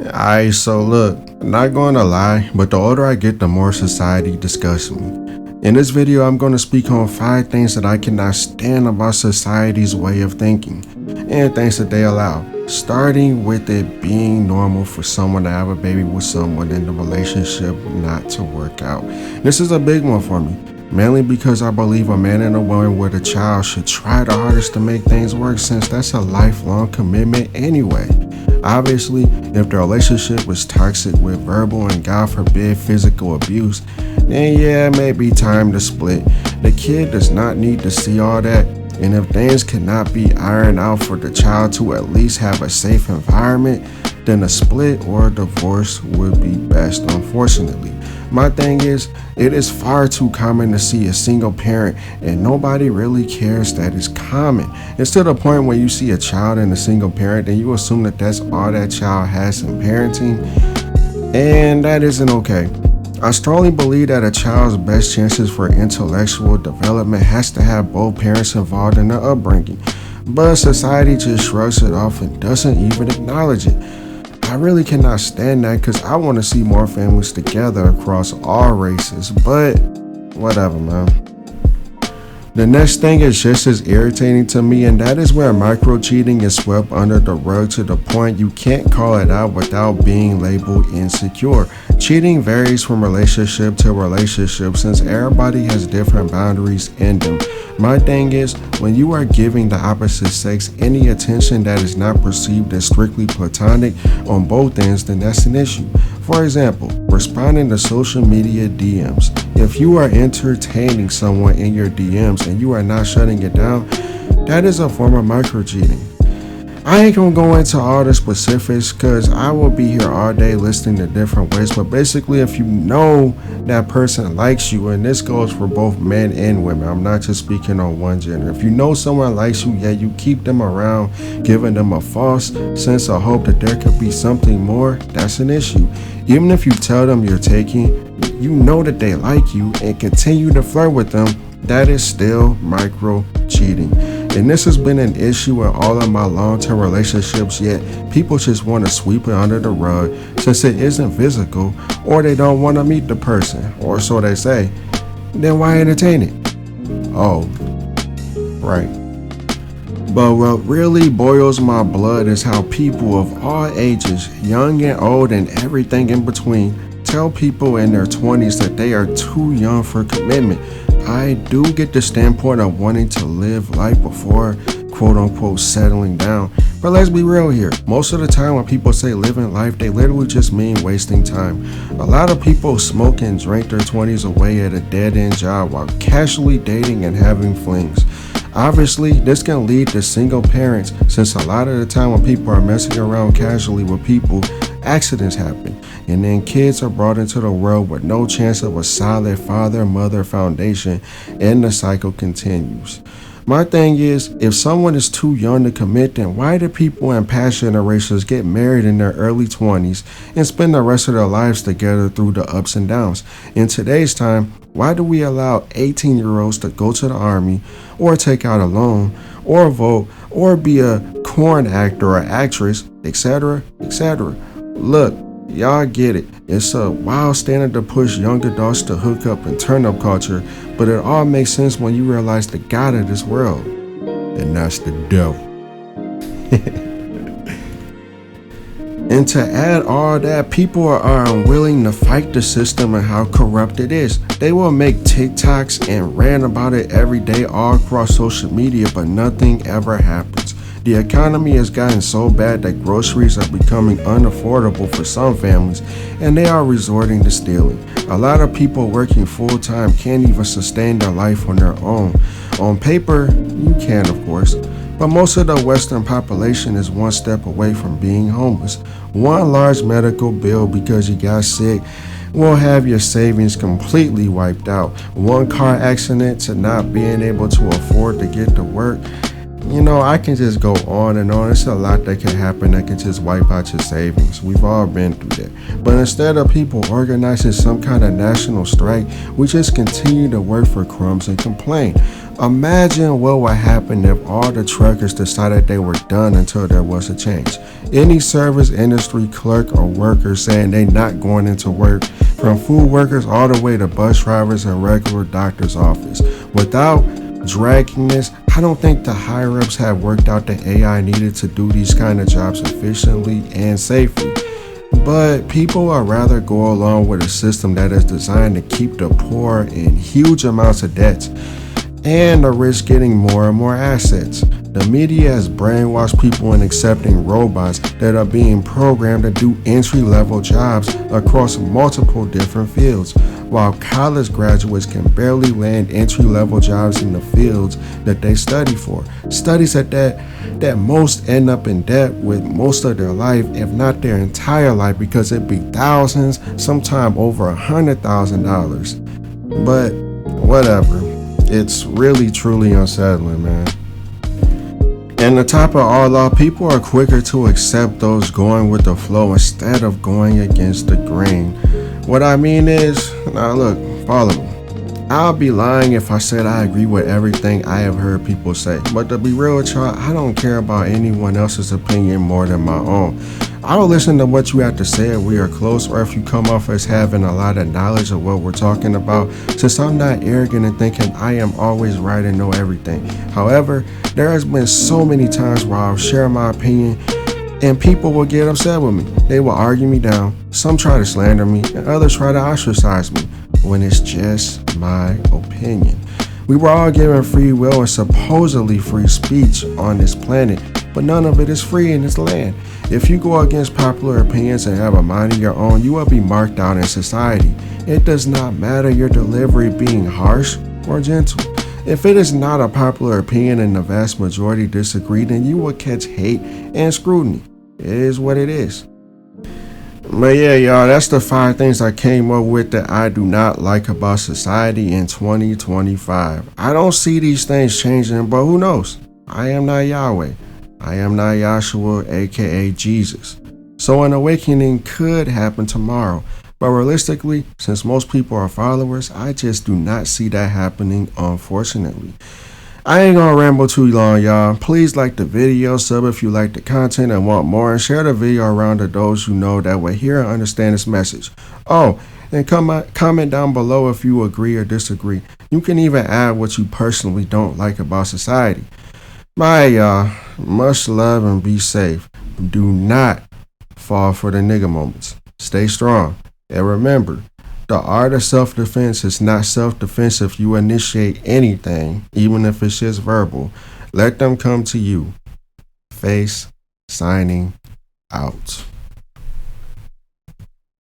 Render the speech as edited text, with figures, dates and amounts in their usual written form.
Alright, so look, not going to lie, but the older I get, the more society disgusts me. In this video, I'm going to speak on 5 things that I cannot stand about society's way of thinking, and things that they allow. Starting with it being normal for someone to have a baby with someone in the relationship not to work out. This is a big one for me, mainly because I believe a man and a woman with a child should try the hardest to make things work, since that's a lifelong commitment anyway. Obviously, if the relationship was toxic with verbal and God forbid physical abuse, then yeah, it may be time to split. The kid does not need to see all that, and if things cannot be ironed out for the child to at least have a safe environment, then a split or a divorce would be best, unfortunately. My thing is, it is far too common to see a single parent, and nobody really cares that it's common. It's to the point where you see a child and a single parent, and you assume that that's all that child has in parenting, and that isn't okay. I strongly believe that a child's best chances for intellectual development has to have both parents involved in the upbringing, but society just shrugs it off and doesn't even acknowledge it. I really cannot stand that, because I want to see more families together across all races, but whatever, man. The next thing is just as irritating to me, and that is where micro cheating is swept under the rug to the point you can't call it out without being labeled insecure. Cheating varies from relationship to relationship, since everybody has different boundaries in them. My thing is, when you are giving the opposite sex any attention that is not perceived as strictly platonic on both ends, then that's an issue. For example, responding to social media DMs. If you are entertaining someone in your DMs and you are not shutting it down, that is a form of micro cheating. I ain't gonna go into all the specifics, because I will be here all day listening to different ways, but basically, if you know that person likes you, and this goes for both men and women, I'm not just speaking on one gender. If you know someone likes you, yeah, you keep them around, giving them a false sense of hope that there could be something more, that's an issue. Even if you tell them you're taking, you know that they like you, and continue to flirt with them, that is still micro cheating. And this has been an issue in all of my long-term relationships, yet people just want to sweep it under the rug since it isn't physical, or they don't want to meet the person, or so they say. Then why entertain it? Oh, right. But what really boils my blood is how people of all ages, young and old and everything in between, tell people in their 20s that they are too young for commitment. I do get the standpoint of wanting to live life before quote unquote settling down, but let's be real here. Most of the time when people say living life, they literally just mean wasting time. A lot of people smoke and drink their 20s away at a dead-end job while casually dating and having flings. Obviously, this can lead to single parents, since a lot of the time when people are messing around casually with people, accidents happen, and then kids are brought into the world with no chance of a solid father-mother foundation, and the cycle continues. My thing is, if someone is too young to commit, then why do people in past generations get married in their early 20s and spend the rest of their lives together through the ups and downs? In today's time, why do we allow 18-year-olds to go to the army, or take out a loan, or vote, or be a corn actor or actress, etc., etc.? Look, y'all get it. It's a wild standard to push young adults to hook up and turn up culture, but it all makes sense when you realize the God of this world, and that's the devil. And to add all that, people are unwilling to fight the system and how corrupt it is. They will make TikToks and rant about it every day all across social media, but nothing ever happens. The economy has gotten so bad that groceries are becoming unaffordable for some families, and they are resorting to stealing. A lot of people working full-time can't even sustain their life on their own. On paper, you can, of course, but most of the Western population is one step away from being homeless. One large medical bill because you got sick will have your savings completely wiped out. One car accident to not being able to afford to get to work, I can just go on and on. It's a lot that can happen that can just wipe out your savings. We've all been through that. But instead of people organizing some kind of national strike, we just continue to work for crumbs and complain. Imagine what would happen if all the truckers decided they were done until there was a change. Any service industry clerk or worker saying they not going into work, from food workers all the way to bus drivers and regular doctor's office. Without dragging this, I don't think the higher ups have worked out the AI needed to do these kind of jobs efficiently and safely. But people would rather go along with a system that is designed to keep the poor in huge amounts of debts and the rich getting more and more assets. The media has brainwashed people in accepting robots that are being programmed to do entry-level jobs across multiple different fields, while college graduates can barely land entry-level jobs in the fields that they study for. Studies that most end up in debt with most of their life, if not their entire life, because it be thousands, sometimes over $100,000. But whatever. It's really truly unsettling, man. And to top it all off, people are quicker to accept those going with the flow instead of going against the grain. What I mean is, now look, follow me. I'll be lying if I said I agree with everything I have heard people say. But to be real with y'all, I don't care about anyone else's opinion more than my own. I'll listen to what you have to say if we are close, or if you come off as having a lot of knowledge of what we're talking about, since I'm not arrogant and thinking I am always right and know everything. However, there has been so many times where I'll share my opinion and people will get upset with me. They will argue me down. Some try to slander me and others try to ostracize me when it's just my opinion. We were all given free will and supposedly free speech on this planet, but none of it is free in this land. If you go against popular opinions and have a mind of your own, you will be marked out in society. It does not matter your delivery being harsh or gentle. If it is not a popular opinion and the vast majority disagree, then you will catch hate and scrutiny. It is what it is. But yeah, y'all, that's the 5 things I came up with that I do not like about society in 2025. I don't see these things changing, but who knows? I am not Yahweh. I am not Yahshua, aka Jesus. So an awakening could happen tomorrow. But realistically, since most people are followers, I just do not see that happening, unfortunately. I ain't gonna ramble too long, y'all. Please like the video, sub if you like the content and want more, and share the video around to those you know that will hear and understand this message. Oh, and comment down below if you agree or disagree. You can even add what you personally don't like about society. Bye, y'all. Much love and be safe. Do not fall for the nigga moments. Stay strong. And remember, the art of self-defense is not self-defense if you initiate anything, even if it's just verbal. Let them come to you. Face signing out.